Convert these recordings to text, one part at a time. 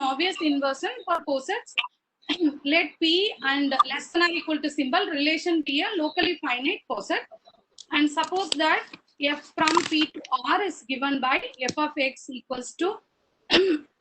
Mobius inversion for cosets. Let P and less than or equal to symbol relation be a locally finite coset. And suppose that f from P to R is given by f of x equals to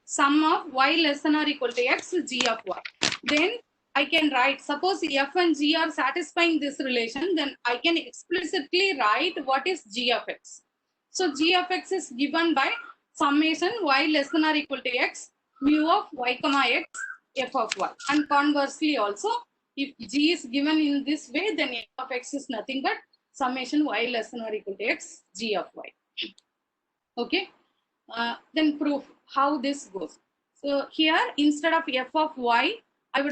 sum of y less than or equal to x g of y. Then I can write, suppose f and g are satisfying this relation, then I can explicitly write what is g of x. So g of x is given by summation y less than or equal to x mu of y comma x f of y. And conversely also, if g is given in this way, then f of x is nothing but summation y less than or equal to x g of y. Okay. Then proof how this goes. So here, instead of f of y, I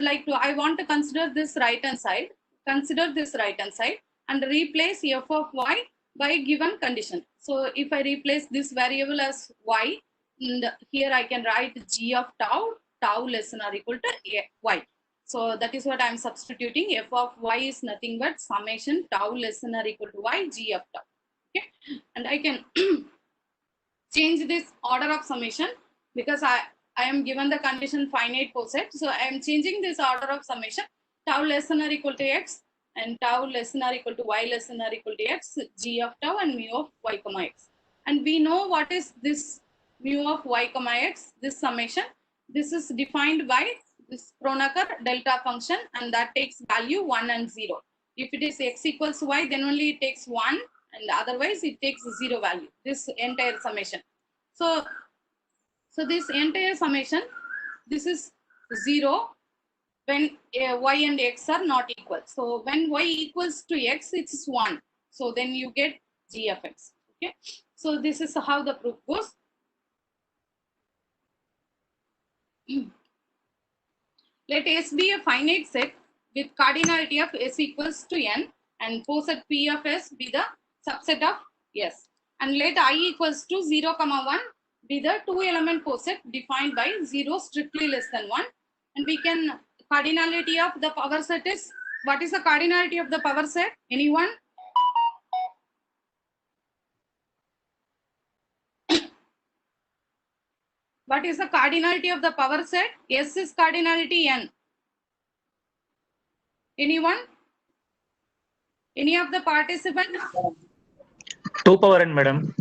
want to consider this right hand side. Consider this right hand side and replace f of y by given condition. So if I replace this variable as y, and here I can write g of tau less than or equal to y. So that is what I am substituting. F of y is nothing but summation tau less than or equal to y g of tau. Okay, and I can change this order of summation because I am given the condition finite coset. So I am changing this order of summation tau less than or equal to x and tau less than or equal to y less than or equal to x g of tau and mu of y comma x. And we know what is this mu of y comma x, this summation. This is defined by this Kronecker delta function, and that takes value 1 and 0. If it is x equals y, then only it takes 1, and otherwise it takes 0 value, this entire summation. So this entire summation, this is 0 when y and x are not equal. So when y equals to x, it's 1. So then you get g of x. Okay. So this is how the proof goes. Let S be a finite set with cardinality of S equals to n, and poset P of S be the subset of S. And let I equals to 0, 1 be the two element poset defined by 0 strictly less than 1. And we can, cardinality of the power set is, what is the cardinality of the power set? Anyone? What is the cardinality of the power set? S is cardinality n. Anyone? Any of the participants? 2 power n, madam.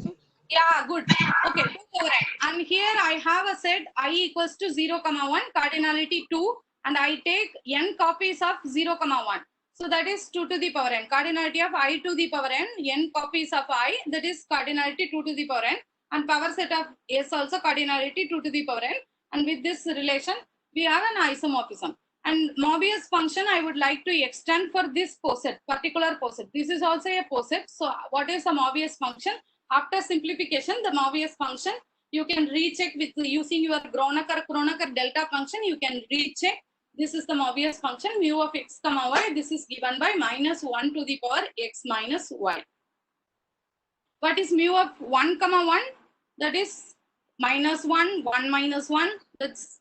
Yeah, good. Okay, 2 power n. And here I have a set I equals to 0, 1, cardinality 2, and I take n copies of 0, 1. So that is 2 to the power n. Cardinality of I to the power n copies of I, that is cardinality 2 to the power n. And power set of S also cardinality 2 to the power n. And with this relation, we have an isomorphism. And Mobius function, I would like to extend for this poset, particular poset. This is also a poset. So what is the Mobius function? After simplification, the Mobius function, you can recheck with using your Kronecker delta function, you can recheck. This is the Mobius function, mu of x comma y. This is given by minus 1 to the power x minus y. What is mu of 1, 1? That is minus 1, 1 minus 1. That's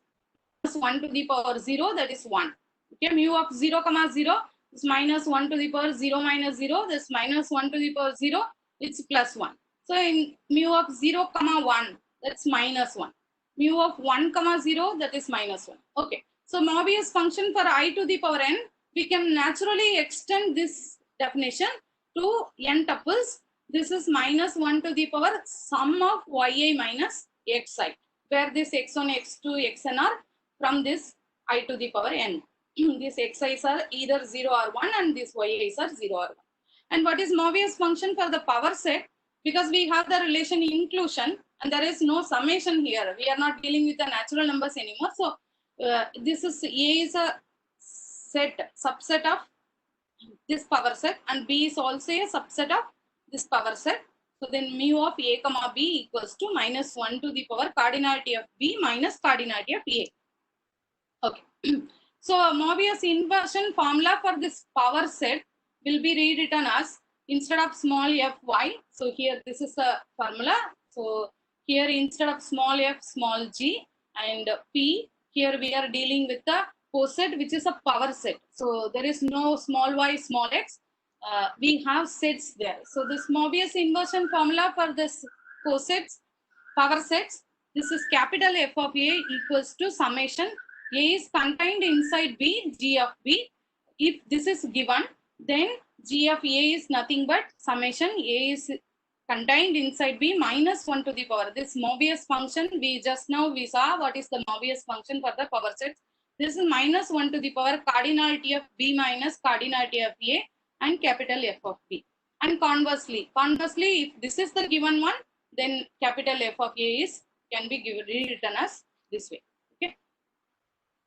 1 to the power 0, that is 1. Okay, mu of 0, 0 is minus 1 to the power 0 minus 0. That's minus 1 to the power 0. It's plus 1. So in mu of 0, 1, that's minus 1. Mu of 1, 0, that is minus 1. Okay. So Mobius function for I to the power n, we can naturally extend this definition to n tuples. This is minus 1 to the power sum of yi minus xi, where this x1, x2, xn are from this I to the power n. These xi's are either 0 or 1, and these yi's are 0 or 1. And what is Mobius function for the power set? Because we have the relation inclusion and there is no summation here. We are not dealing with the natural numbers anymore. So this is A is a set, subset of this power set, and B is also a subset of this power set. So then mu of A comma B equals to minus 1 to the power cardinality of B minus cardinality of A. Okay. So Mobius inversion formula for this power set will be rewritten as, instead of small fy, so here this is a formula. So here instead of small f, small g, and p, here we are dealing with the coset, which is a power set. So there is no small y, small x. We have sets there. So this Mobius inversion formula for this cosets, power sets, this is capital F of A equals to summation A is contained inside B, G of B. If this is given, then G of A is nothing but summation A is contained inside B minus 1 to the power. This Mobius function, we saw what is the Mobius function for the power sets. This is minus 1 to the power cardinality of B minus cardinality of A and capital F of B. And conversely, if this is the given one, then capital F of A can be rewritten as this way. Okay.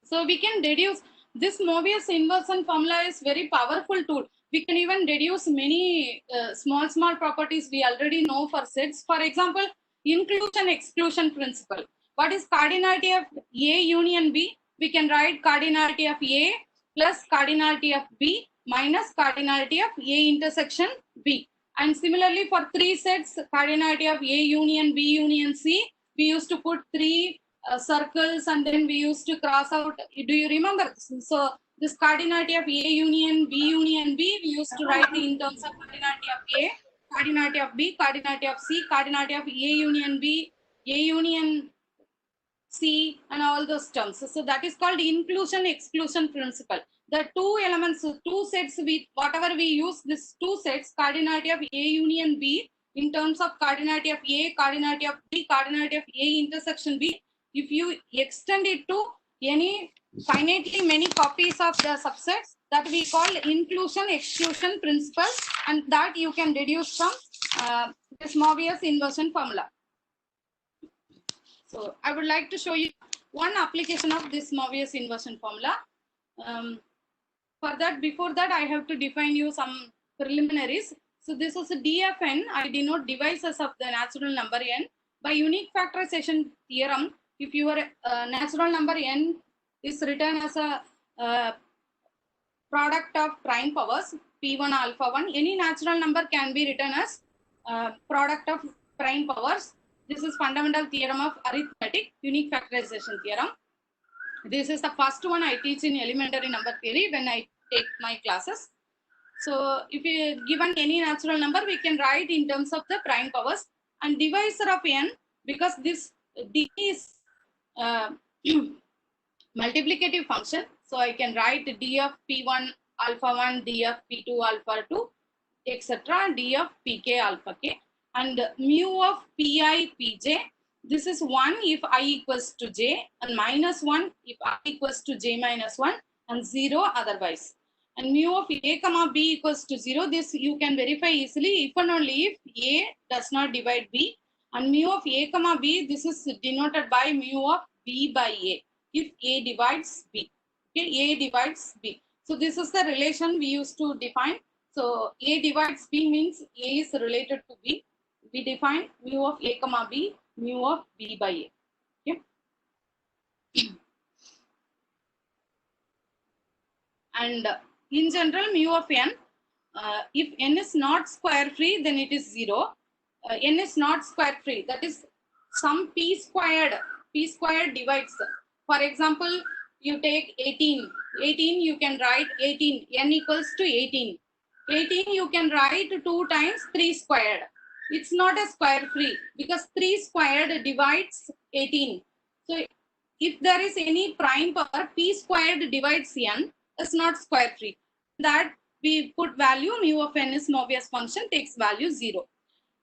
So we can deduce this Mobius inversion formula is very powerful tool. We can even deduce many small properties we already know for sets. For example, inclusion exclusion principle. What is cardinality of A union B? We can write cardinality of A plus cardinality of B minus cardinality of A intersection B. And similarly for three sets, cardinality of A union B union C, we used to put three circles and then we used to cross out. Do you remember? So this cardinality of A union B, we used to write in terms of cardinality of A, cardinality of B, cardinality of C, cardinality of A union B, A union C, and all those terms. So that is called inclusion exclusion principle. The two elements, two sets, whatever we use, this two sets, cardinality of A union B in terms of cardinality of A, cardinality of B, cardinality of A intersection B, if you extend it to any finitely many copies of the subsets, that we call inclusion exclusion principle, and that you can deduce from this Mobius inversion formula. So I would like to show you one application of this Mobius inversion formula. For that, before that, I have to define you some preliminaries. So this is a DFN. I denote divisors of the natural number n. By unique factorization theorem, if your natural number n is written as a product of prime powers, P1 alpha 1, any natural number can be written as product of prime powers. This is fundamental theorem of arithmetic, unique factorization theorem. This is the first one I teach in elementary number theory when I take my classes. So if you given any natural number, we can write in terms of the prime powers, and divisor of n, because this d is multiplicative function. So I can write d of P1 alpha 1, d of P2 alpha 2, etc. d of Pk alpha k. And mu of Pi Pj, this is 1 if I equals to j, and minus 1 if I equals to j minus 1, and 0 otherwise. And mu of A comma B equals to 0, this you can verify easily if and only if A does not divide B. And mu of A comma B, this is denoted by mu of B by A, if A divides B. Okay, A divides B. So this is the relation we used to define. So A divides B means A is related to B. We define mu of A comma B, mu of B by A. Okay. And in general, mu of n, if n is not square free, then it is 0. N is not square free, that is some p squared divides. For example, you take 18, you can write 18, n equals to 18. 18 you can write 2 times 3 squared. It's not a square free because 3 squared divides 18. So if there is any prime power, p squared divides n, is not square free. That we put value mu of n is Mobius function, takes value 0.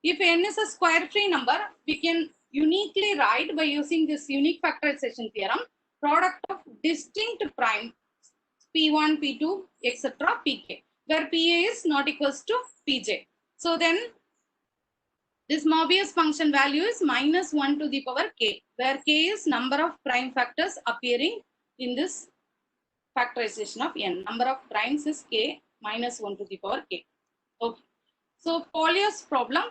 If n is a square free number, we can uniquely write by using this unique factorization theorem, product of distinct prime P1, P2, etc. Pk, where Pa is not equals to Pj. So then this Mobius function value is minus 1 to the power k, where k is number of prime factors appearing in this factorization of n. Number of primes is k minus 1 to the power k. Okay. So Polya's problem.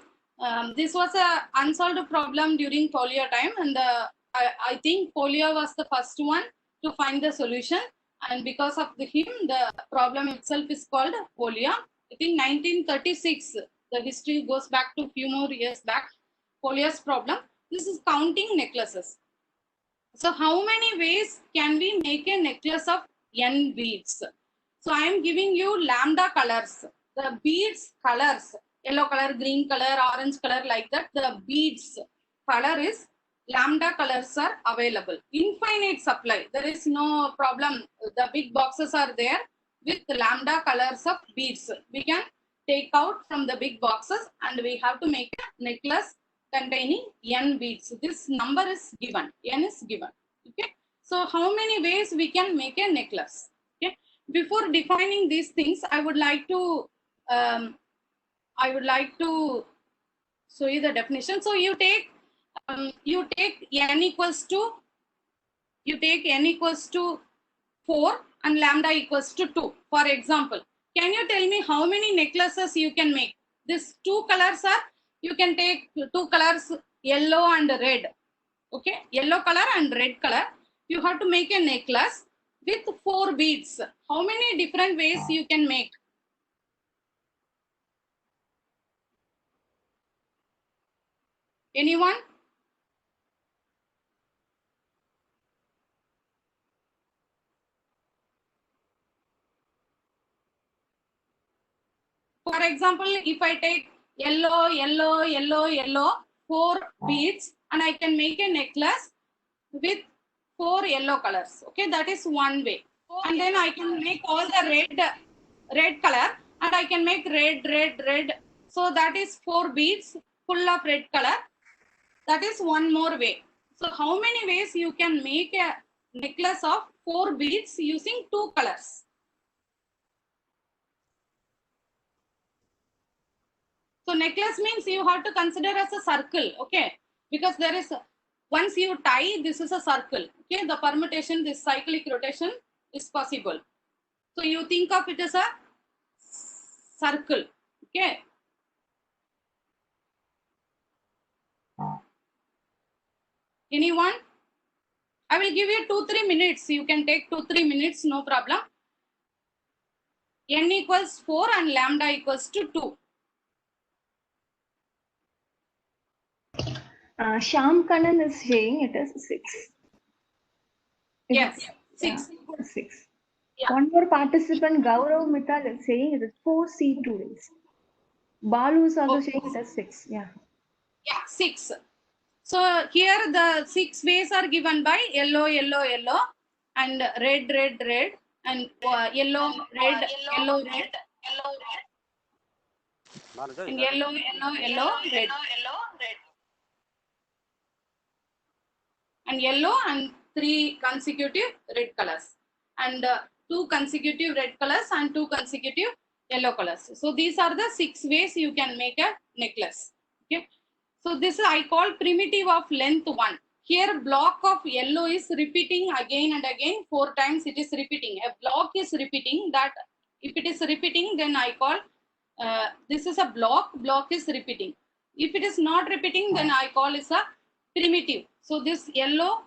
This was a unsolved problem during Polya time, and I think Polya was the first one to find the solution, and because of him, the problem itself is called Polya. I think 1936. The history goes back to a few more years back. Polya's problem. This is counting necklaces. So how many ways can we make a necklace of n beads? So I am giving you lambda colors. The beads colors, yellow color, green color, orange color, like that. The beads color is lambda colors are available. Infinite supply. There is no problem. The big boxes are there with lambda colors of beads. We can take out from the big boxes and we have to make a necklace containing n beads. This number is given. N is given. Okay. So how many ways we can make a necklace? Okay. Before defining these things, I would like to show you the definition. So you take n equals to 4 and lambda equals to 2. For example, can you tell me how many necklaces you can make? These two colors are, you can take two colors, yellow and red. Okay, yellow color and red color. You have to make a necklace with 4 beads. How many different ways you can make? Anyone? For example, if I take yellow, 4 beads, and I can make a necklace with 4 yellow colors. Okay, that is one way. And then I can make all the red color, and I can make red. So that is 4 beads full of red color. That is one more way. So how many ways you can make a necklace of 4 beads using 2 colors? So necklace means you have to consider as a circle, okay? Because there is, once you tie, this is a circle, okay? The permutation, this cyclic rotation is possible. So you think of it as a circle, okay? Anyone? I will give you 2-3 minutes. You can take 2-3 minutes, no problem. N equals 4 and lambda equals to 2. Shyam Kannan is saying it is 6. Yes, 6. Yeah, 6. Yeah. One more participant, Gaurav Mittal, is saying it is 4 C2 days. Balu is also saying it is 6. Yeah. Yeah, 6. So here the 6 ways are given by yellow, and red, and yellow, red, and yellow, red. And yellow and 3 consecutive red colors, and 2 consecutive red colors and 2 consecutive yellow colors. So these are the 6 ways you can make a necklace. Okay. So this I call primitive of length 1. Here block of yellow is repeating again and again 4 times. It is repeating. A block is repeating. That if it is repeating, then I call this is a block. Block is repeating. If it is not repeating, then I call is a primitive. So this yellow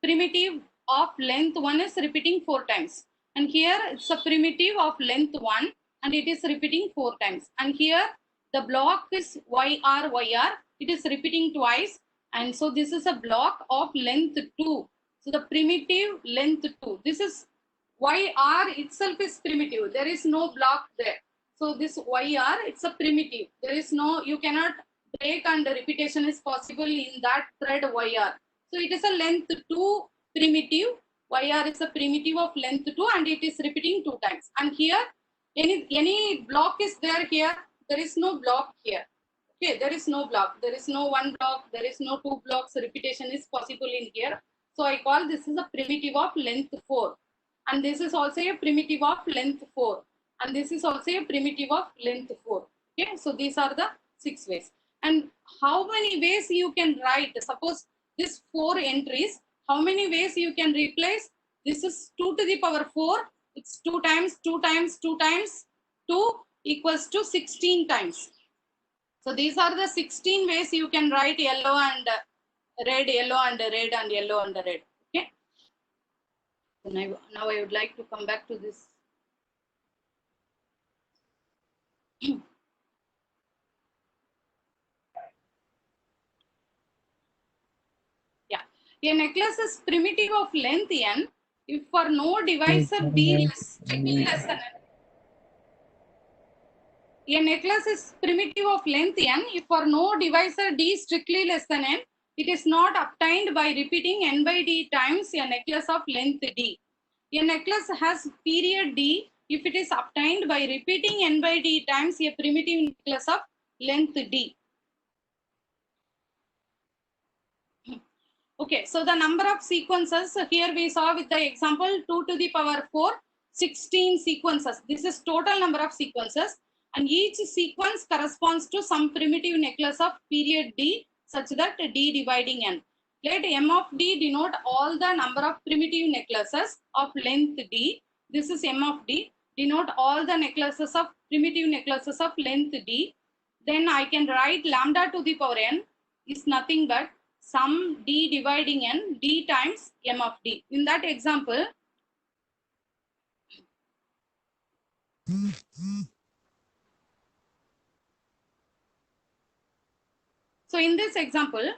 primitive of length 1 is repeating 4 times. And here it's a primitive of length 1 and it is repeating 4 times. And here the block is YR. It is repeating twice. And so this is a block of length 2. So the primitive length 2. This is YR itself is primitive. There is no block there. So this YR, it's a primitive. There is no, you cannot break and repetition is possible in that thread YR. So it is a length 2 primitive. YR is a primitive of length 2 and it is repeating 2 times. And here, any block is there here. There is no block here. Okay, there is no block. There is no 1 block. There is no 2 blocks. Repetition is possible in here. So I call this is a primitive of length 4. And this is also a primitive of length 4. And this is also a primitive of length 4. Okay, so these are the 6 ways. And how many ways you can write? Suppose this 4 entries, how many ways you can replace? This is 2 to the power 4. It's 2 times 2 times 2 times 2 equals to 16 times. So these are the 16 ways you can write yellow and red, yellow and red, and yellow and red. Okay. So now I would like to come back to this. Yeah. A necklace is primitive of length n if for no divisor d strictly less than n. A necklace is primitive of length n if for no divisor d strictly less than n, It is not obtained by repeating n by d times a necklace of length d. A necklace has period d if it is obtained by repeating n by d times a primitive necklace of length d. Okay, so the number of sequences here we saw with the example 2 to the power 4, 16 sequences. This is total number of sequences, and each sequence corresponds to some primitive necklace of period d such that d dividing n. Let m of d denote all the number of primitive necklaces of length d. This is m of d. Denote all the necklaces of primitive necklaces of length d. Then I can write lambda to the power n is nothing but sum d dividing n d times m of d. In that example, so in this example,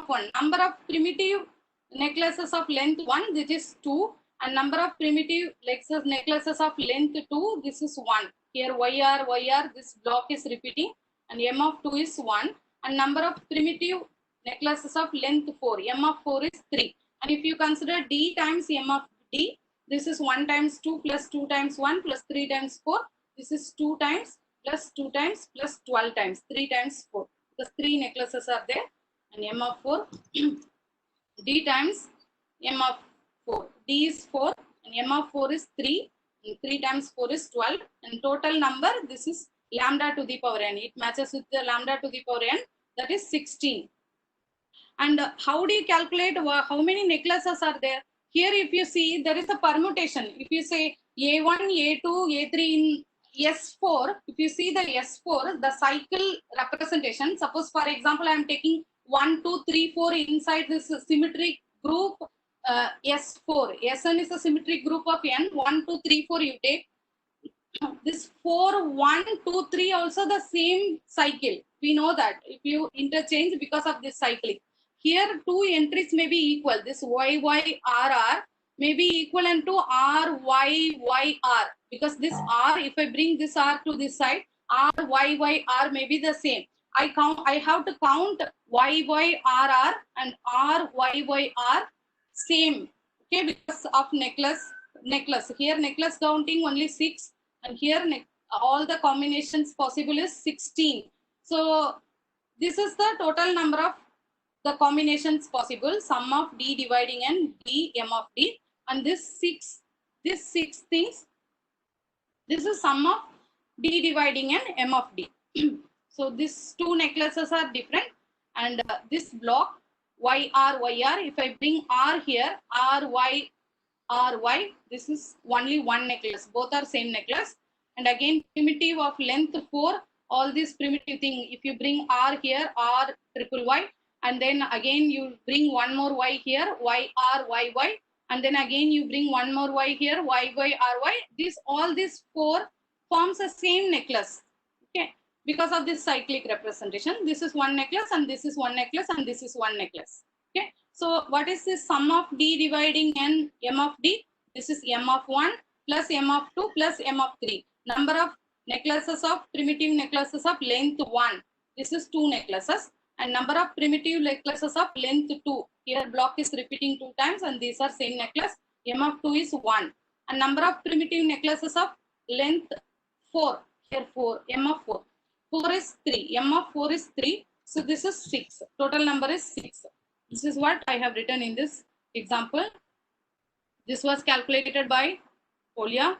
one number of primitive necklaces of length 1, this is 2, and number of primitive necklaces of length 2, this is 1. Here YR, this block is repeating, and m of 2 is 1, and number of primitive necklaces of length 4, m of 4 is 3. And if you consider d times m of d, this is 1 times 2 plus 2 times 1 plus 3 times 4. This is 2 times plus 2 times plus 12 times, 3 times 4. Because 3 necklaces are there, and m of 4 d times m of 4. D is 4 and m of 4 is 3, and 3 times 4 is 12, and total number, this is lambda to the power n. It matches with the lambda to the power n, that is 16. And how do you calculate how many necklaces are there? Here if you see, there is a permutation. If you say A1, A2, A3 in S4, if you see the S4, the cycle representation, suppose for example, I am taking 1, 2, 3, 4 inside this symmetric group S4. Sn is a symmetric group of n. 1, 2, 3, 4 you take. This 4, 1, 2, 3 also the same cycle. We know that if you interchange because of this cycling. Here two entries may be equal. This YYRR may be equivalent to RYYR, because this R, if I bring this R to this side, RYYR may be the same. I have to count YYRR and RYYR same, okay, because of necklace. Here necklace counting only 6, and here all the combinations possible is 16. So this is the total number of the combinations possible, sum of d dividing n d m of d, and this six things, this is sum of d dividing n m of d. So these two necklaces are different, and this block YR, if I bring R here, RY, this is only one necklace, both are same necklace. And again primitive of length 4, all this primitive thing, if you bring R here, R triple Y, and then again you bring one more Y here, YR, and then again you bring one more Y here, YY, all these 4 forms the same necklace, okay, because of this cyclic representation. This is one necklace, and this is one necklace, and this is one necklace, okay. So what is this sum of d dividing n m of d? This is m of 1 plus m of 2 plus m of 3. Number of necklaces of primitive necklaces of length 1. This is 2 necklaces. And number of primitive necklaces of length 2. Here block is repeating 2 times, and these are same necklace. M of 2 is 1. And number of primitive necklaces of length 4. Here 4. M of 4. 4 is 3. M of 4 is 3. So this is 6. Total number is 6. This is what I have written in this example. This was calculated by Polya.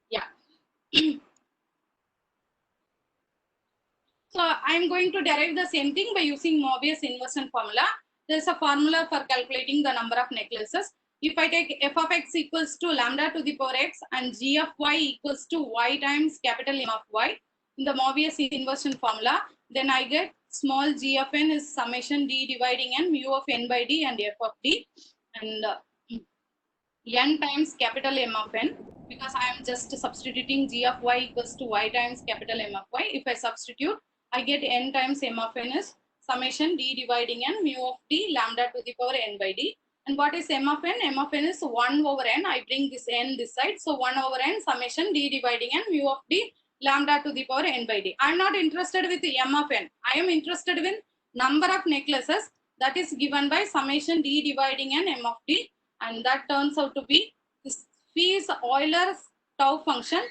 Yeah. So I'm going to derive the same thing by using Mobius inversion formula. There's a formula for calculating the number of necklaces. If I take f of x equals to lambda to the power x and g of y equals to y times capital M of y in the Mobius inversion formula, then I get small g of n is summation d dividing n mu of n by d and f of d, and n times capital M of n, because I am just substituting g of y equals to y times capital M of y. If I substitute, I get n times M of n is summation d dividing n mu of d lambda to the power n by d. And what is m of n? M of n is 1 over n. I bring this n this side. So 1 over n summation d dividing n mu of d lambda to the power n by d. I'm not interested with the m of n. I am interested with number of necklaces that is given by summation d dividing n m of d. And that turns out to be this phi is Euler's tau function.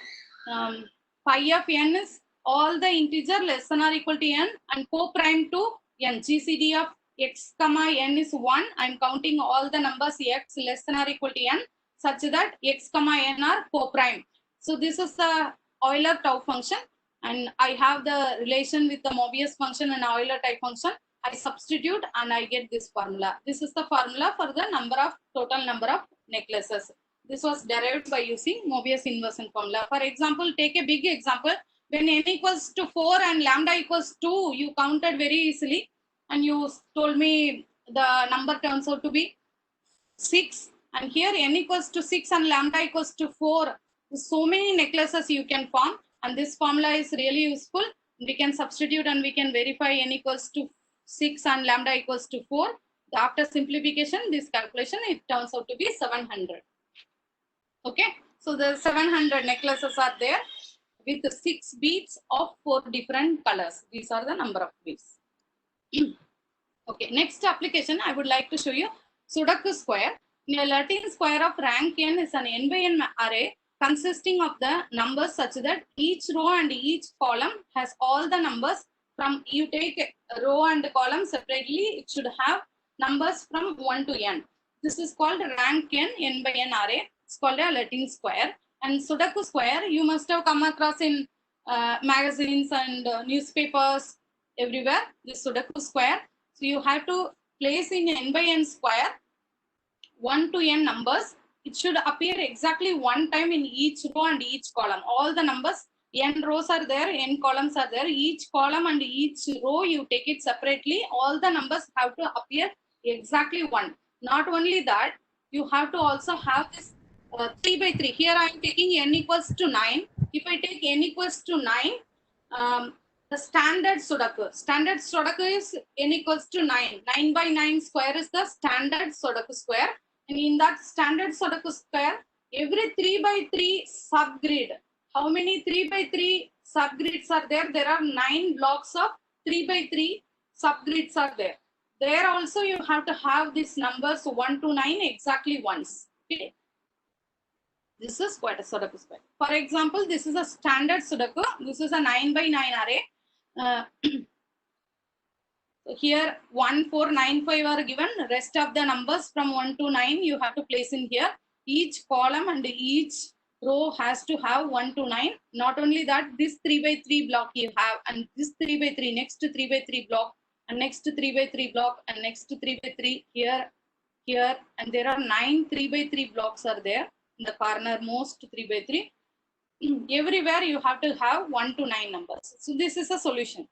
Phi of n is all the integer less than or equal to n and co-prime to n. GCD of x comma n is 1. I'm counting all the numbers x less than or equal to n such that x comma n are co-prime. So this is the Euler tau function, and I have the relation with the Mobius function and Euler tau function. I substitute and I get this formula. This is the formula for the total number of necklaces. This was derived by using Mobius inversion formula. For example, take a big example. When n equals to 4 and lambda equals 2, you counted very easily and you told me the number turns out to be 6. And here n equals to 6 and lambda equals to 4. So many necklaces you can form, and this formula is really useful. We can substitute and we can verify n equals to 6 and lambda equals to 4. After simplification, this calculation, it turns out to be 700. Okay, so the 700 necklaces are there with 6 beads of 4 different colors. These are the number of beads. Okay, next application I would like to show you Sudoku square. A Latin square of rank n is an n by n array consisting of the numbers such that each row and each column has all the numbers from, you take a row and column separately, it should have numbers from 1 to n. This is called rank n by n array. It's called a Latin square. And Sudoku square, you must have come across in magazines and newspapers everywhere, this Sudoku square. So you have to place in n by n square 1 to n numbers. It should appear exactly one time in each row and each column. All the numbers, n rows are there, n columns are there. Each column and each row, you take it separately. All the numbers have to appear exactly one. Not only that, you have to also have this 3 by 3. Here I am taking n equals to 9. If I take n equals to 9, the standard Sudoku is n equals to 9. 9 by 9 square is the standard Sudoku square. And in that standard Sudoku square, every 3 by 3 subgrid. How many 3 by 3 subgrids are there? There are 9 blocks of 3 by 3 subgrids are there. There also you have to have these numbers 1 to 9 exactly once. Okay. This is quite a Sudoku square. For example, this is a standard Sudoku. This is a 9 by 9 array. So here 1, 4, 9, 5 are given. Rest of the numbers from 1 to 9 you have to place in here. Each column and each row has to have 1 to 9. Not only that, this 3 by 3 block you have, and this 3 by 3, next to 3 by 3 block, and next to 3 by 3 block, and next to 3 by 3 here, and there are 9 3 by 3 blocks are there in the corner, most 3 by 3. Everywhere you have to have 1 to 9 numbers. So this is a solution.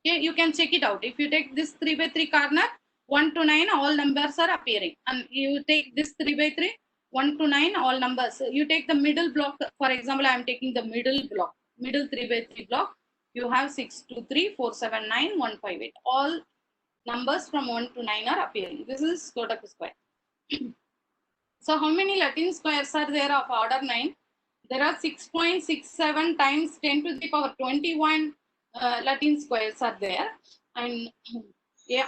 Okay, you can check it out. If you take this 3 by 3 corner, 1 to 9, all numbers are appearing. And you take this 3 by 3, 1 to 9, all numbers. You take the middle block. For example, I am taking the middle block, middle 3 by 3 block. You have 6, 2, 3, 4, 7, 9, 1, 5, 8. All numbers from 1 to 9 are appearing. This is Sudoku square. So how many Latin squares are there of order 9? There are 6.67 times 10 to the power 21 Latin squares are there, and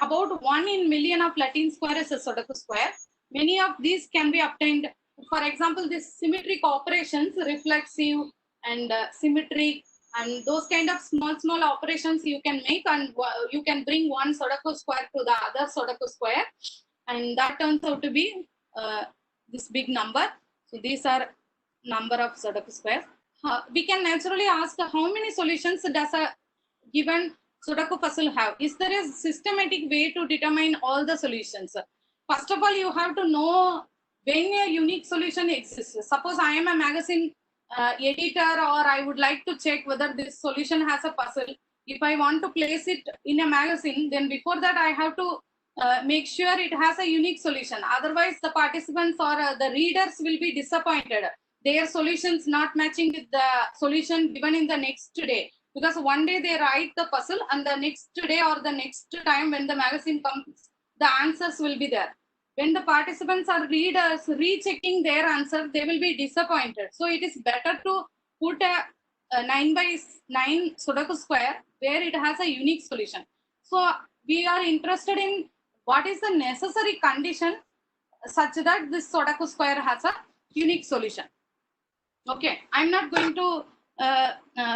about 1 in million of Latin square is a Sudoku square. Many of these can be obtained. For example, this symmetric operations, reflexive and symmetric, and those kind of small operations you can make, and you can bring one Sudoku square to the other Sudoku square, and that turns out to be this big number. So these are number of Sudoku squares. We can naturally ask how many solutions does a given Sudoku puzzle have? Is there a systematic way to determine all the solutions? First of all, you have to know when a unique solution exists. Suppose I am a magazine editor, or I would like to check whether this solution has a puzzle. If I want to place it in a magazine, then before that I have to make sure it has a unique solution. Otherwise, the participants or the readers will be disappointed. Their solutions not matching with the solution given in the next day. Because one day they write the puzzle, and the next day or the next time when the magazine comes, the answers will be there. when the participants are readers rechecking their answer, they will be disappointed. So it is better to put a 9 by 9 Sudoku square where it has a unique solution. So we are interested in what is the necessary condition such that this Sudoku square has a unique solution. Okay, I'm not going to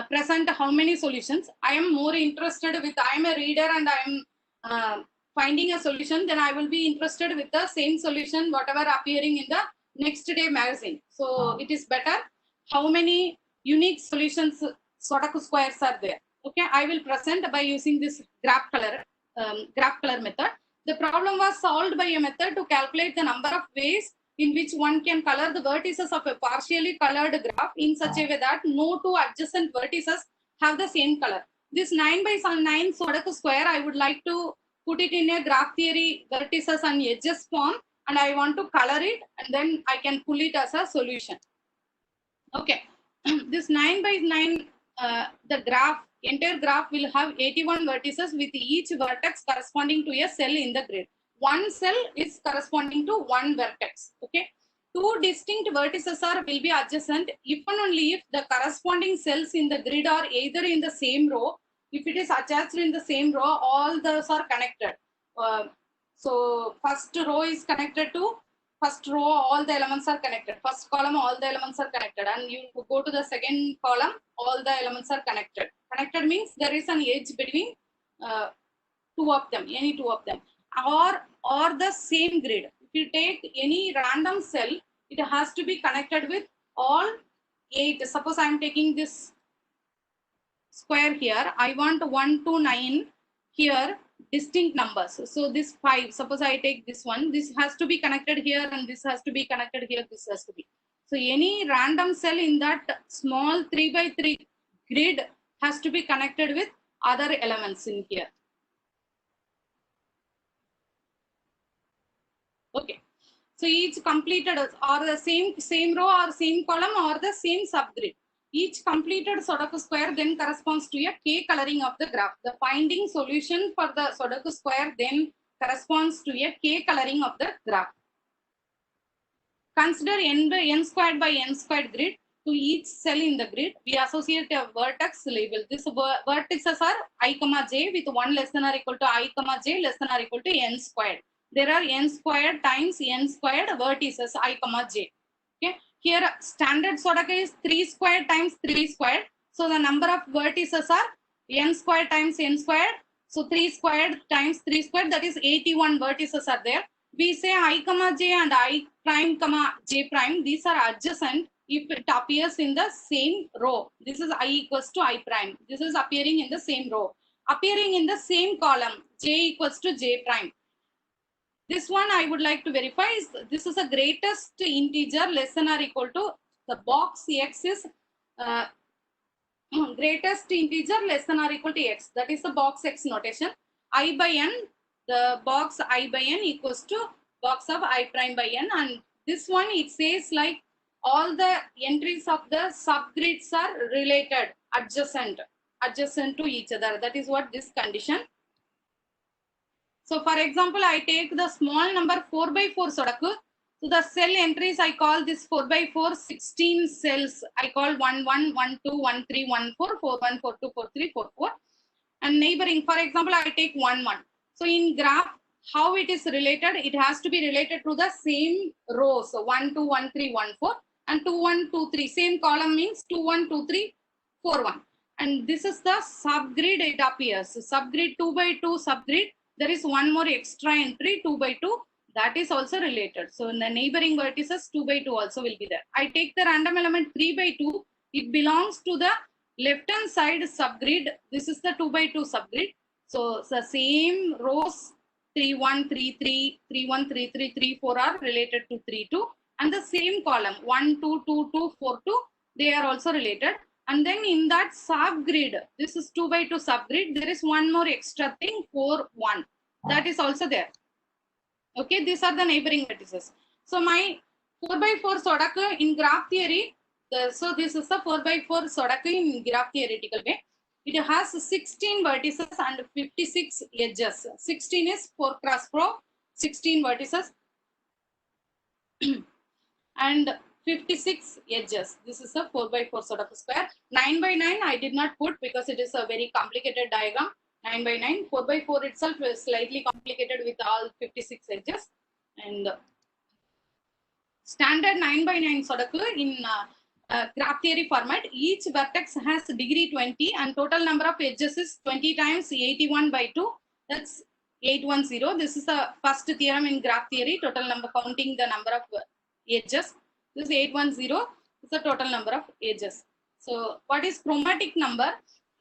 present how many solutions. I am more interested with, I am a reader and I am finding a solution, then I will be interested with the same solution, whatever appearing in the next day magazine. So it is better how many unique solutions Sudoku squares are there. Okay, I will present by using this graph color method. The problem was solved by a method to calculate the number of ways in which one can color the vertices of a partially colored graph in such a way that no two adjacent vertices have the same color. This 9 by 9 Sudoku square, I would like to put it in a graph theory vertices and edges form, and I want to color it, and then I can pull it as a solution. Okay, this 9 by 9, the entire graph will have 81 vertices with each vertex corresponding to a cell in the grid. One cell is corresponding to one vertex. Okay, two distinct vertices will be adjacent if and only if the corresponding cells in the grid are either in the same row. If it is attached in the same row, all those are connected. So first row is connected to first row, all the elements are connected. First column, all the elements are connected. And you go to the second column, all the elements are connected. Connected means there is an edge between two of them, any two of them. Or the same grid. If you take any random cell, it has to be connected with all 8. Suppose I am taking this square here. I want 1 to 9 here, distinct numbers. So this 5, suppose I take this one, this has to be connected here and this has to be connected here, this has to be. So any random cell in that small 3 by 3 grid has to be connected with other elements in here. Okay, so each completed or the same row or same column or the same subgrid. Each completed Sudoku square then corresponds to a K coloring of the graph. The finding solution for the Sudoku square then corresponds to a K coloring of the graph. Consider n squared by n squared grid. To each cell in the grid, we associate a vertex label. These vertices are I, j with 1 less than or equal to I, j less than or equal to n squared. There are n squared times n squared vertices I, j. Okay. Here standard Sudoku is 3 squared times 3 squared. So the number of vertices are n squared times n squared. So 3 squared times 3 squared, that is 81 vertices are there. We say I, j and I prime, j prime. These are adjacent if it appears in the same row. This is I equals to I prime. This is appearing in the same row. Appearing in the same column, j equals to j prime. This one I would like to verify is this is a greatest integer less than or equal to the box x is greatest integer less than or equal to x. That is the box x notation. I by n, the box I by n equals to box of I prime by n, and this one it says like all the entries of the subgrids are related, adjacent to each other. That is what this condition. So for example, I take the small number 4 by 4 Sudoku. So the cell entries, I call this 4 by 4, 16 cells. I call 1, 1, 1, 2, 1, 3, 1, 4, 4, 1, 4, 2, 4, 3, 4, 4. And neighboring, for example, I take 1, 1. So in graph, how it is related? It has to be related to the same rows. So 1, 2, 1, 3, 1, 4. And 2, 1, 2, 3. Same column means 2, 1, 2, 3, 4, 1. And this is the subgrid it appears. So subgrid 2 by 2 subgrid. There is one more extra entry 2 by 2 that is also related. So in the neighboring vertices 2 by 2 also will be there. I take the random element 3 by 2. It belongs to the left hand side subgrid. This is the 2 by 2 subgrid. So the same rows 3, 1, 3, 3, 3, 1, 3, 3, 3, 4 are related to 3, 2. And the same column 1, 2, 2, 2, 4, 2. They are also related. And then in that subgrid, this is 2 by 2 subgrid, there is one more extra thing, 4, 1. That is also there. Okay, these are the neighboring vertices. So my 4 by 4 Sudoku in graph theory, so this is the 4 by 4 Sudoku in graph theoretical way. It has 16 vertices and 56 edges. 16 is 4 cross 4, 16 vertices. and 56 edges. This is a 4 by 4 sort of a square. 9 by 9 I did not put because it is a very complicated diagram. 9 by 9, 4 by 4 itself is slightly complicated with all 56 edges. And standard 9 by 9 sodaku in graph theory format, each vertex has degree 20 and total number of edges is 20 times 81 by 2. That's 810. This is the first theorem in graph theory, total number counting the number of edges. This is 810 is the total number of edges. So what is chromatic number?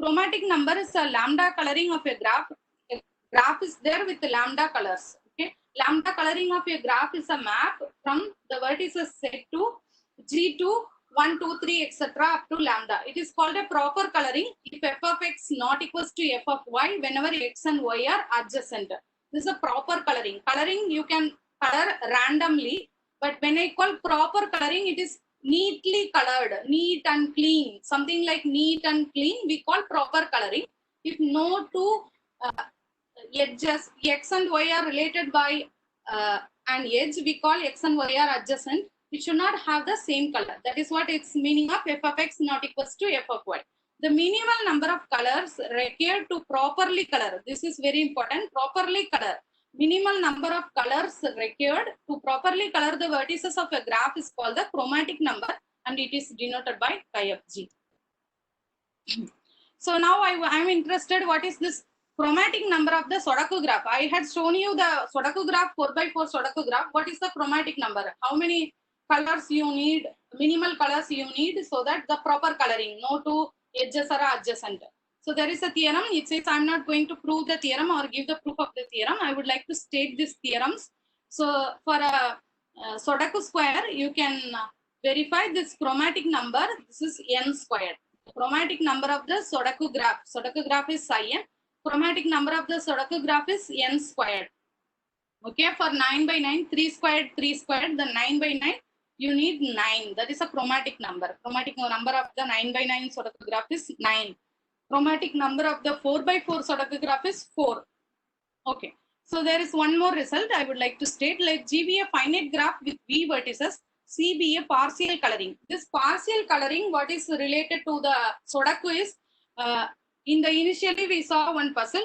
Chromatic number is a lambda coloring of a graph. A graph is there with the lambda colors. Okay, lambda coloring of a graph is a map from the vertices set to G2, 1, 2, 3, etc. up to lambda. It is called a proper coloring if f of x not equals to f of y whenever x and y are adjacent. This is a proper coloring. Coloring you can color randomly, but when I call proper coloring, it is neatly colored, neat and clean. Something like neat and clean, we call proper coloring. If no two edges, x and y are related by an edge, we call x and y are adjacent. It should not have the same color. That is what its meaning of f of x not equals to f of y. The minimal number of colors required to properly color. This is very important. Properly color. Minimal number of colors required to properly color the vertices of a graph is called the chromatic number, and it is denoted by chi of g. So now I am interested what is this chromatic number of the Sodaku graph. I had shown you the Sodaku graph, 4 by 4 Sodaku graph. What is the chromatic number? How many colors you need, minimal colors you need so that the proper coloring, no two edges are adjacent. So there is a theorem. It says I'm not going to prove the theorem or give the proof of the theorem. I would like to state these theorems. So for a Sodaku square, you can verify this chromatic number. This is n squared. Chromatic number of the Sodaku graph. Sodaku graph is psi n. Chromatic number of the Sodaku graph is n squared. Okay, for 9 by 9, 3 squared, the 9 by 9, you need 9. That is a chromatic number. Chromatic number of the 9 by 9 Sodaku graph is 9. Chromatic number of the 4 by 4 Sodaku graph is 4. Okay, so there is one more result I would like to state. Let G be a finite graph with V vertices, C be a partial coloring. This partial coloring, what is related to the Sodaku is, in the initially we saw one puzzle.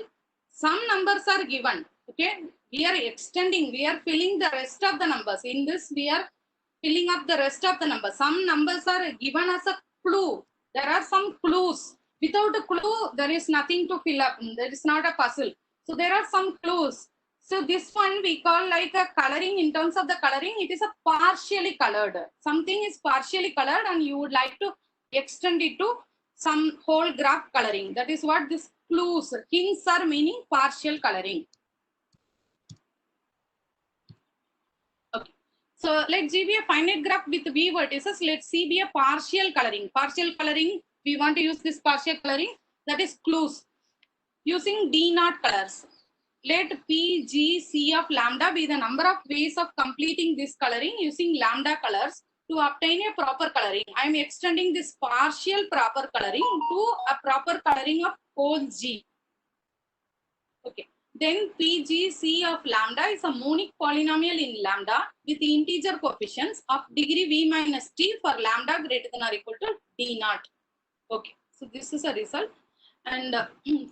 Some numbers are given. Okay, we are extending, we are filling the rest of the numbers. In this, we are filling up the rest of the numbers. Some numbers are given as a clue. There are some clues. Without a clue, there is nothing to fill up. There is not a puzzle. So there are some clues. So this one we call like a coloring. In terms of the coloring, it is a partially colored. Something is partially colored and you would like to extend it to some whole graph coloring. That is what this clues, hints are meaning partial coloring. Okay. So let G be a finite graph with V vertices. Let C be a partial coloring. Partial coloring, we want to use this partial coloring, that is clues. Using D naught colors. Let P, G, C of lambda be the number of ways of completing this coloring using lambda colors to obtain a proper coloring. I am extending this partial proper coloring to a proper coloring of whole G. Okay. Then PGC of lambda is a monic polynomial in lambda with integer coefficients of degree V minus T for lambda greater than or equal to D naught. Okay. So this is a result. And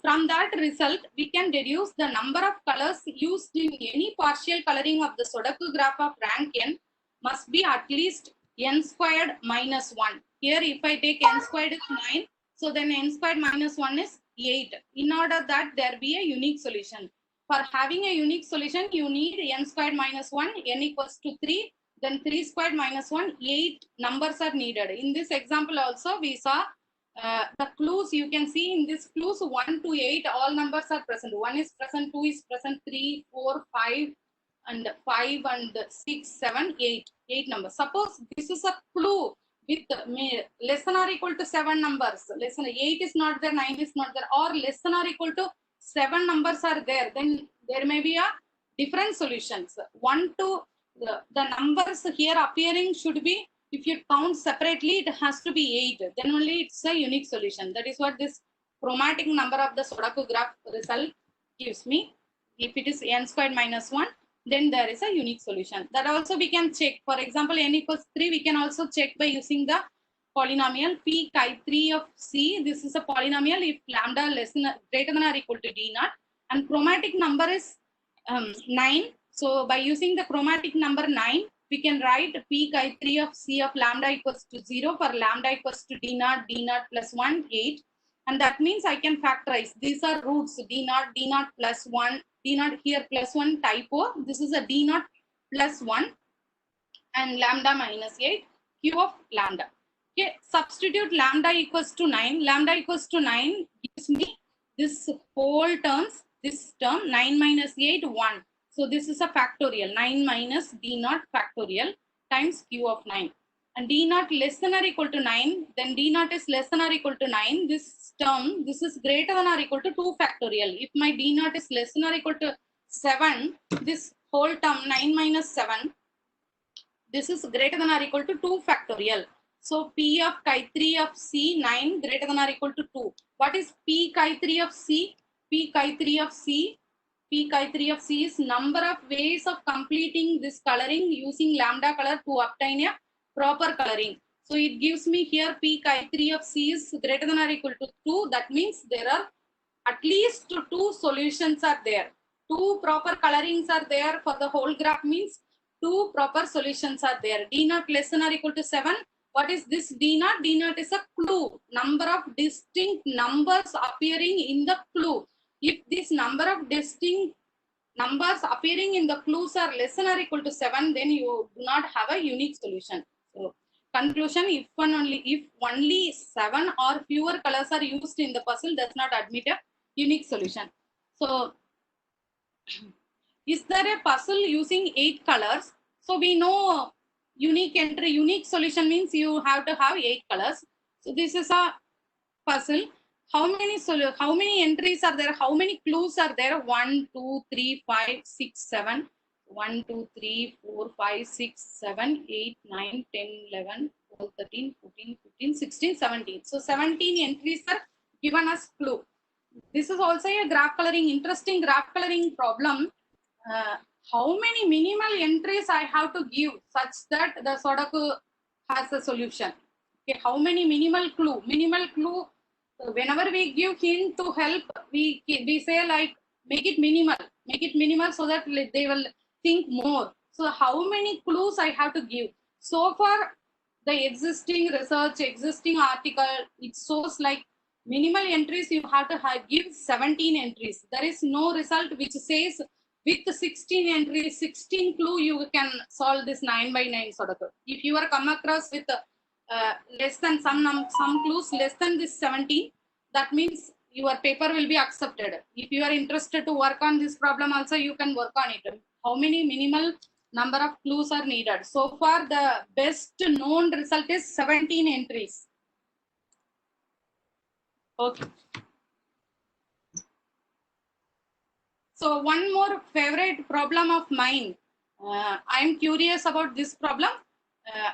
from that result, we can deduce the number of colors used in any partial coloring of the Sodaku graph of rank n must be at least n squared minus 1. Here, if I take n squared is 9, so then n squared minus 1 is 8. In order that there be a unique solution. For having a unique solution, you need n squared minus 1, n equals to 3, then 3 squared minus 1, 8 numbers are needed. In this example also, we saw the clues. You can see in this clues 1 to 8 all numbers are present. 1 is present, 2 is present, 3, 4, 5 and 5 and 6, 7, 8. 8 numbers. Suppose this is a clue with less than or equal to 7 numbers. Less than 8 is not there, 9 is not there, or less than or equal to 7 numbers are there. Then there may be a different solutions. 1 to the numbers here appearing should be, if you count separately, it has to be 8. Then only it's a unique solution. That is what this chromatic number of the Sodaku graph result gives me. If it is n squared minus 1, then there is a unique solution. That also we can check. For example, n equals 3, we can also check by using the polynomial p chi3 of c. This is a polynomial if lambda greater than or equal to d naught, and chromatic number is 9. So by using the chromatic number 9, we can write p chi3 of c of lambda equals to 0 for lambda equals to d naught plus 1, 8. And that means I can factorize. These are roots, d naught plus 1, d naught here plus 1 typo. This is a d naught plus 1 and lambda minus 8, q of lambda. Okay, substitute lambda equals to 9. Lambda equals to 9 gives me this whole terms, this term 9 minus 8, 1. So this is a factorial, 9 minus d naught factorial times q of 9. And d naught less than or equal to 9, then d naught is less than or equal to 9. This term, this is greater than or equal to 2 factorial. If my d naught is less than or equal to 7, this whole term 9 minus 7, this is greater than or equal to 2 factorial. So p of chi3 of c, 9 greater than or equal to 2. What is p chi3 of c? P chi3 of c, p chi3 of c is number of ways of completing this coloring using lambda color to obtain a proper coloring. So it gives me here p chi3 of c is greater than or equal to 2. That means there are at least 2 solutions are there. 2 proper colorings are there for the whole graph, means 2 proper solutions are there. D naught less than or equal to 7. What is this D naught? D naught is a clue. Number of distinct numbers appearing in the clue. If this number of distinct numbers appearing in the clues are less than or equal to 7, then you do not have a unique solution. So conclusion, if only 7 or fewer colors are used in the puzzle, does not admit a unique solution. So is there a puzzle using 8 colors? So we know unique entry, unique solution means you have to have 8 colors. So this is a puzzle. How many entries are there? How many clues are there? 1, 2, 3, 5, 6, 7. 1, 2, 3, 4, 5, 6, 7, 8, 9, 10, 11, 12, 13, 14, 15, 16, 17. So 17 entries are given as clue. This is also a graph coloring, interesting graph coloring problem. How many minimal entries I have to give such that the Sudoku has a solution? Okay, how many minimal clue? Minimal clue, whenever we give hint to help, we say like make it minimal so that they will think more. So how many clues I have to give? So far, the existing research, existing article, it shows like minimal entries you have to give 17 entries. There is no result which says with 16 entries, 16 clue, you can solve this 9 by 9 Sudoku. If you are come across with less than some clues less than this 17, that means your paper will be accepted. If you are interested to work on this problem also, you can work on it. How many minimal number of clues are needed? So far, the best known result is 17 entries. Okay. So one more favorite problem of mine. I am curious about this problem.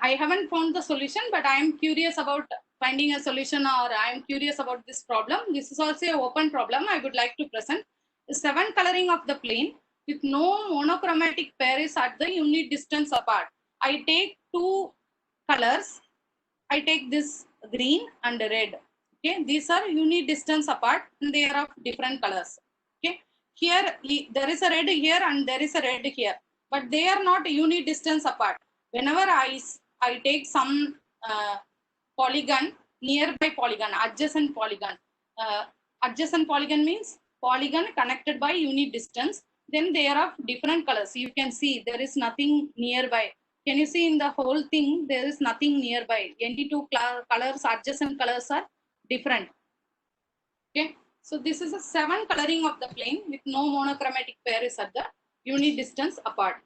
I haven't found the solution, but I am curious about finding a solution, or I am curious about this problem. This is also an open problem I would like to present. The 7 coloring of the plane with no monochromatic pair is at the unit distance apart. I take 2 colors. I take this green and red. Okay, these are unit distance apart and they are of different colors. Okay, here there is a red here and there is a red here, but they are not unit distance apart. Whenever I take some polygon, nearby polygon, adjacent polygon. Adjacent polygon means polygon connected by unit distance. Then they are of different colors. You can see there is nothing nearby. Can you see in the whole thing, there is nothing nearby. Any 2 colors, adjacent colors are different. Okay, so this is a 7 coloring of the plane with no monochromatic pair is at the unit distance apart.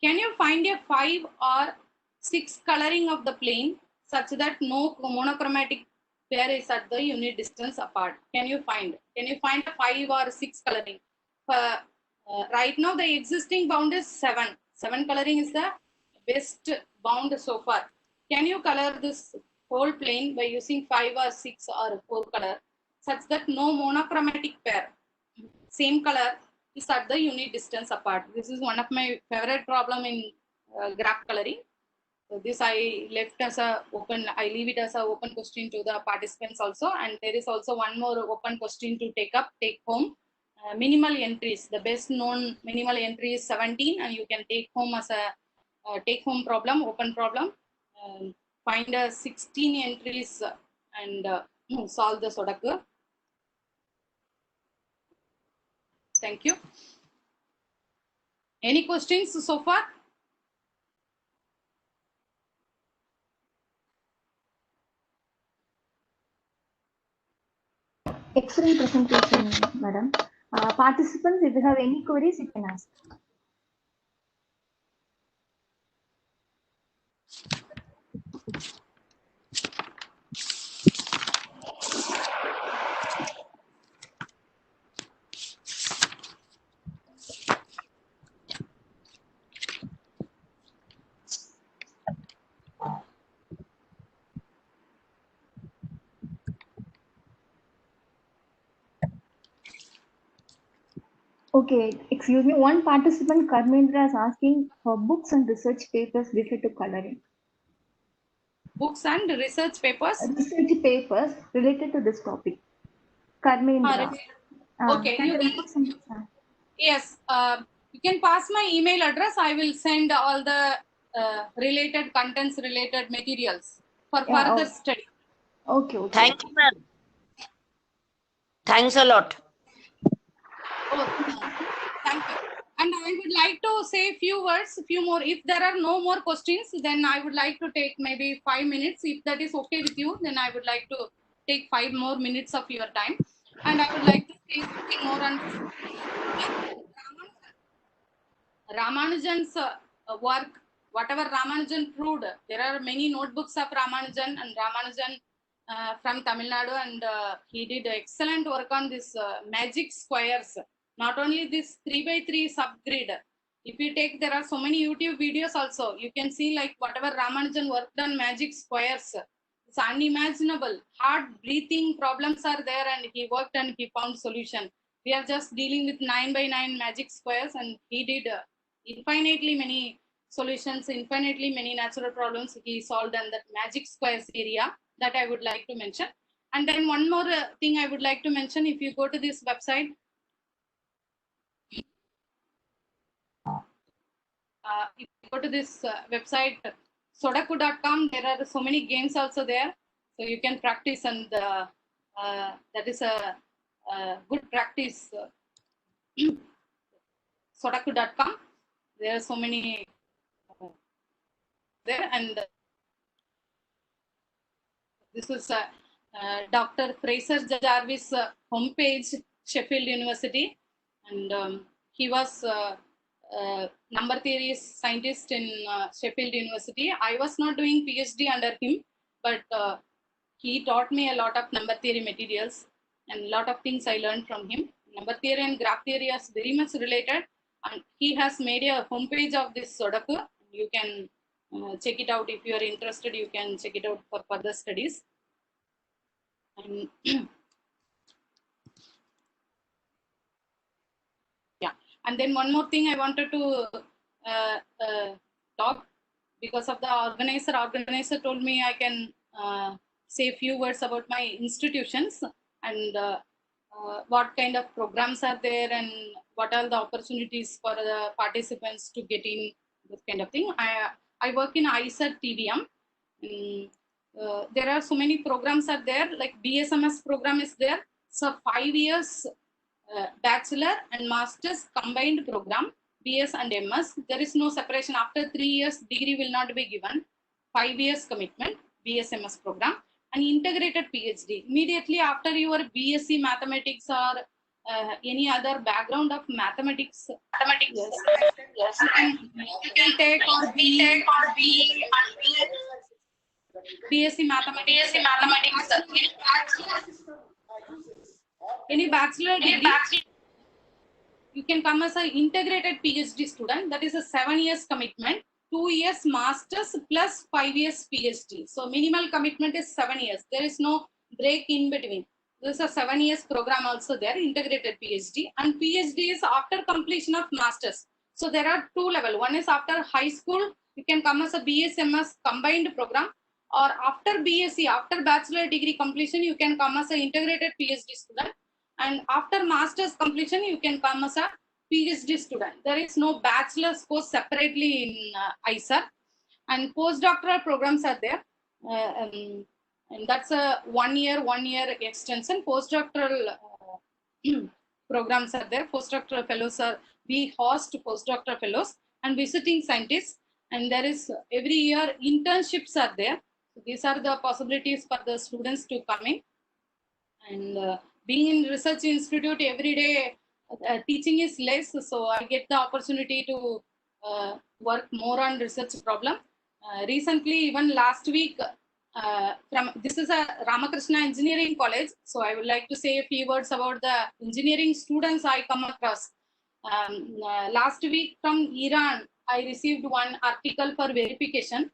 Can you find a 5 or 6 coloring of the plane such that no monochromatic pair is at the unit distance apart? Can you find a 5 or 6 coloring? Right now the existing bound is 7. 7 coloring is the best bound so far. Can you color this whole plane by using 5 or 6 or 4 color such that no monochromatic pair, same color, is at the unit distance apart. This is one of my favorite problem in graph coloring. So this I left as a open, I leave it as a open question to the participants also. And there is also one more open question to take home. Minimal entries, the best known minimal entry is 17, and you can take home as a take home problem, open problem. Find 16 entries and solve the Sodaku. Thank you. Any questions so far? Excellent presentation, madam. Participants, if you have any queries, you can ask. Okay, excuse me. One participant, Karmendra, is asking for books and research papers related to coloring. Books and research papers? Research papers related to this topic. Karmendra. Okay, you can, yes, you can pass my email address. I will send all the related contents, related materials for further study. Okay, okay. Thank you, ma'am. Thanks a lot. Oh, thank you. And I would like to say few words, few more. If there are no more questions, then I would like to take maybe 5 minutes. If that is okay with you, then I would like to take 5 more minutes of your time. And I would like to say something more on Ramanujan's work. Whatever Ramanujan proved, there are many notebooks of Ramanujan, and Ramanujan from Tamil Nadu, and he did excellent work on this magic squares. Not only this 3x3 subgrid. If you take, there are so many YouTube videos also. You can see like whatever Ramanujan worked on magic squares. It's unimaginable. Hard breathing problems are there, and he worked and he found solution. We are just dealing with 9x9 magic squares, and he did infinitely many solutions, infinitely many natural problems he solved in that magic squares area. That I would like to mention. And then one more thing I would like to mention, if you go to this website, if you go to this website, sodaku.com, there are so many games also there. So you can practice, and that is a good practice. Sodaku.com, there are so many there, and this is Dr. Fraser Jarvis homepage, Sheffield University, and he was number theory scientist in Sheffield University. I was not doing PhD under him, but he taught me a lot of number theory materials, and a lot of things I learned from him. Number theory and graph theory is very much related, and he has made a homepage of this Sodaku. You can check it out if you are interested. You can check it out for further studies. And yeah, and then one more thing I wanted to talk, because of the organizer told me I can say a few words about my institutions, and what kind of programs are there, and what are the opportunities for the participants to get in, this kind of thing. I work in ISET TVM. There are so many programs are there, like BSMS program is there. So 5 years bachelor and master's combined program, BS and MS. There is no separation. After 3 years, degree will not be given. 5 years commitment, BSMS program, and integrated PhD. Immediately after your BSc mathematics or any other background of mathematics, yes. You can take or BTech or BSc mathematics. Any bachelor degree, you can come as an integrated PhD student. That is a 7 years commitment, 2 years masters plus 5 years PhD. So minimal commitment is 7 years. There is no break in between. There's a 7 years program also there, integrated PhD, and PhD is after completion of masters. So there are two levels. One is after high school, you can come as a BSMS combined program, or after BSc, after bachelor degree completion, you can come as an integrated PhD student. And after master's completion, you can come as a PhD student. There is no bachelor's course separately in ISER, and postdoctoral programs are there. And that's a 1 year extension. Postdoctoral programs are there. Postdoctoral fellows are, we host postdoctoral fellows and visiting scientists. And there is every year internships are there. So these are the possibilities for the students to come in. And being in research institute every day, teaching is less. So I get the opportunity to work more on research problem. Recently, even last week, this is a Ramakrishna Engineering College. So I would like to say a few words about the engineering students I come across. Last week from Iran, I received one article for verification.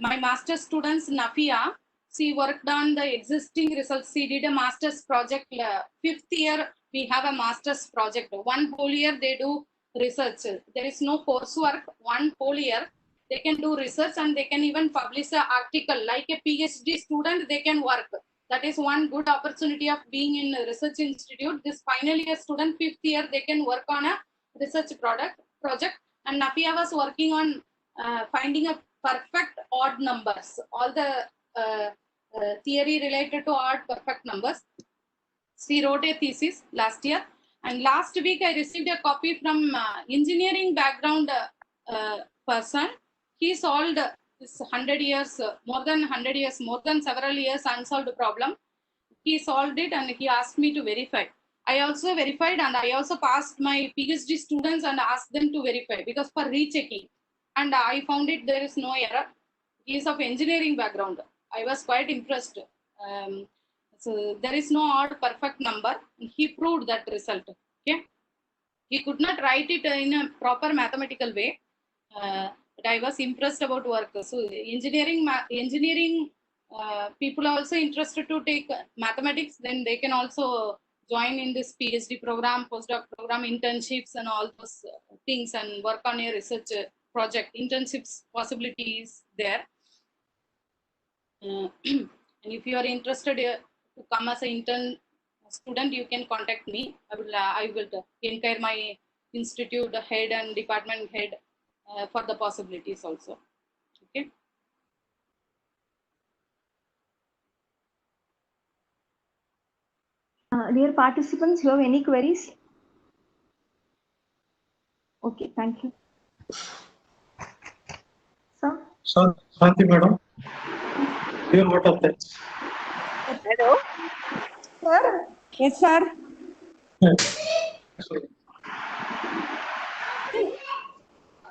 My master's students, Nafia, she worked on the existing results. She did a master's project. 5th year, we have a master's project. 1 whole year, they do research. There is no coursework. 1 whole year, they can do research, and they can even publish an article. Like a PhD student, they can work. That is one good opportunity of being in a research institute. This final year student, 5th year, they can work on a research project. And Nafia was working on finding a perfect odd numbers. All the theory related to odd perfect numbers. She wrote a thesis last year. And last week, I received a copy from engineering background person. He solved this 100 years, more than 100 years, more than several years unsolved problem. He solved it and he asked me to verify. I also verified, and I also passed my PhD students and asked them to verify, because for rechecking. And I found it there is no error. He is of engineering background. I was quite impressed. So there is no odd perfect number. He proved that result. Okay. He could not write it in a proper mathematical way. But I was impressed about work. So engineering people are also interested to take mathematics. Then they can also join in this PhD program, postdoc program, internships, and all those things, and work on a research project. Internships possibilities there. And if you are interested to come as an intern student, you can contact me. I will inquire my institute head and department head for the possibilities also. Okay. Dear participants, you have any queries? Okay, thank you. Sir? Sir, thank you, madam. Your vote of thanks. Hello. Sir? Yes, sir.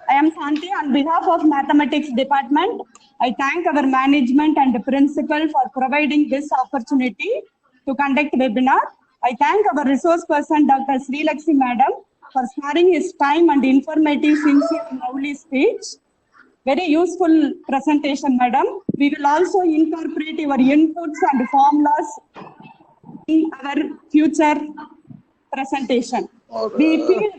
I am Santi on behalf of Mathematics Department. I thank our management and the principal for providing this opportunity to conduct webinar. I thank our resource person, Dr. Sri Lakshmi Madam, for sparing his time and informative, sincere, lovely speech. Very useful presentation, madam. We will also incorporate your inputs and formulas in our future presentation. We feel,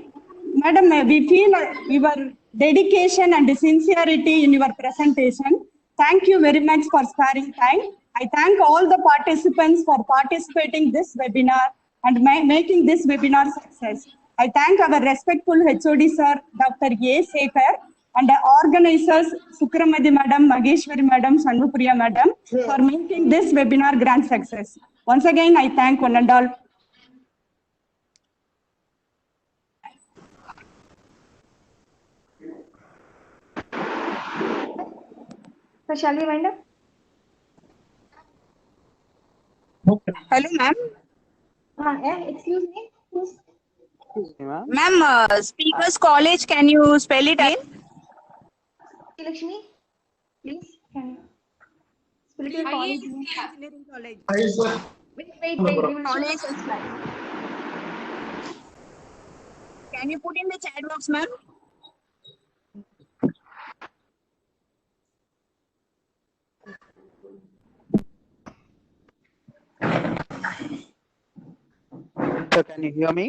madam, we feel your dedication and sincerity in your presentation. Thank you very much for sparing time. I thank all the participants for participating this webinar and making this webinar success. I thank our respectful HOD sir, Dr. A. Sekhar, and the organizers, Sukramadi madam, Mageshwari madam, Shanmupriya madam, for making this webinar grand success. Once again, I thank one and all. So shall we wind up? Okay. Hello, ma'am. Excuse me. Who's Ma'am, Speakers College, can you spell it again? Lakshmi? Please, can you spell your college name? Engineering College. Wait. We will show. College. Can you put in the chat box, ma'am? sir. Can you hear me?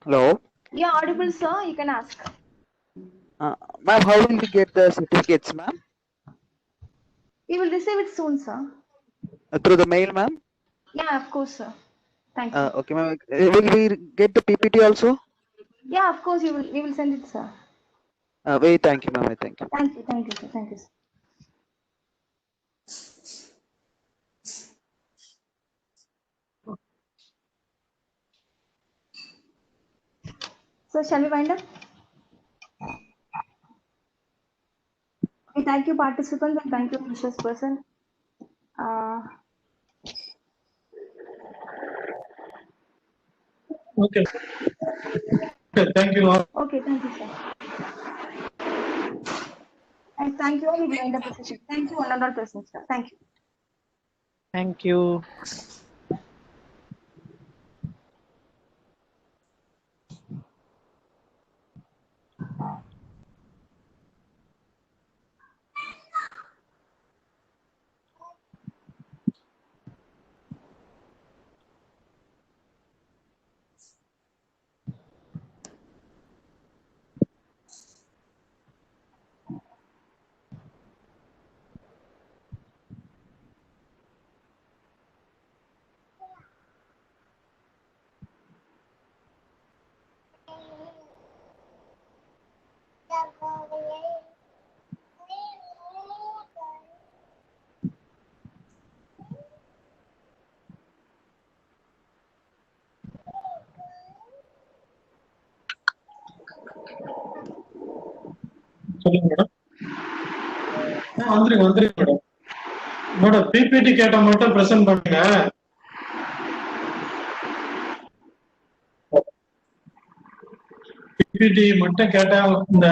Hello. Yeah, audible, sir. You can ask. Ma'am, how will we get the certificates, ma'am? We will receive it soon, sir. Through the mail, ma'am? Yeah, of course, sir. Thank you. Okay, ma'am. Will we get the PPT also? Yeah, of course, we will send it, sir. Wait, thank you, ma'am. Thank you. Thank you, sir. Thank you, sir. So, shall we wind up? Okay, thank you, participants, and thank you, precious person. Okay. Okay, thank you all. Okay, thank you, sir. And thank you all. We will end up the session. Thank you, one and all persons, sir. Thank you. Thank you. சொல்லுங்க madam. வந்துருங்க madam. Madam PPT கேட்டா மட்டும் present பண்ணுங்க. PPT மட்டும் கேட்டா இந்த